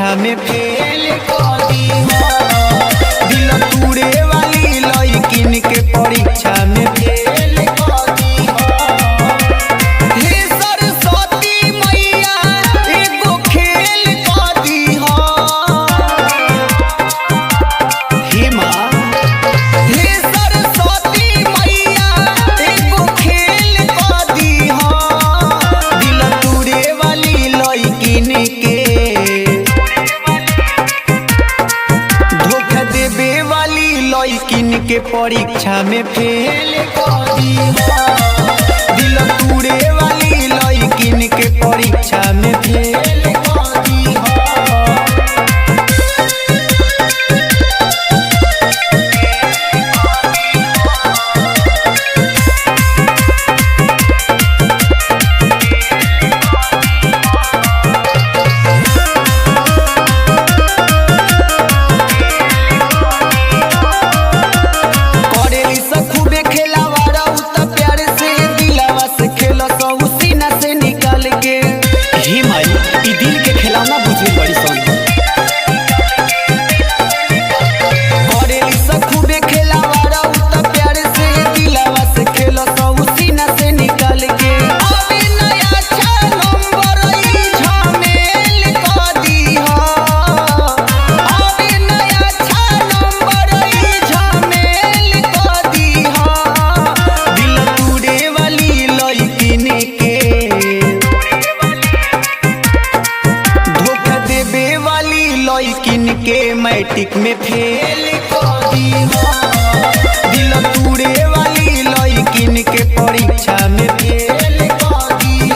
परीक्षा में फेल कर दी दिल टूरे वाली लड़किन के परीक्षा में फेल कर दी। हे सरस्वती मैया एगो खेल कर दी हे माँ। हे सरस्वती मैया एगो खेल कर दी दिल टूरे वाली लड़किन के लड़किन के परीक्षा में फेल कर दी दिल टूरे वाली लड़किन के परीक्षा में फेल कर दी। लड़किन के मैट्रिक में फेल कर दी दिल टूरे वाली लड़किन के परीक्षा में फेल कर दी।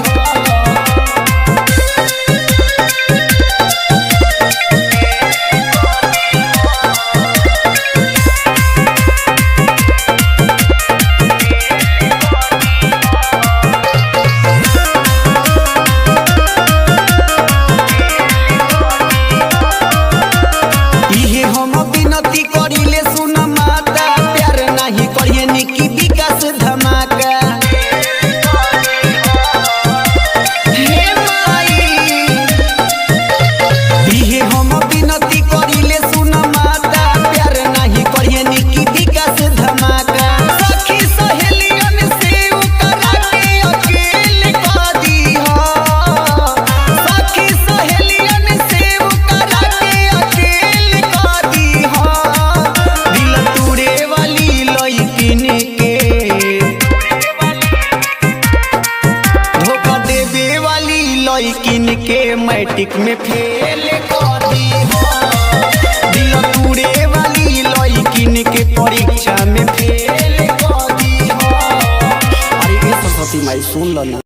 लड़किन के मैट्रिक में फेल कर दी दिल टूरे वाली लड़किन के परीक्षा में फेल कर दी। अरे सरस्वती माई सुन लो ना।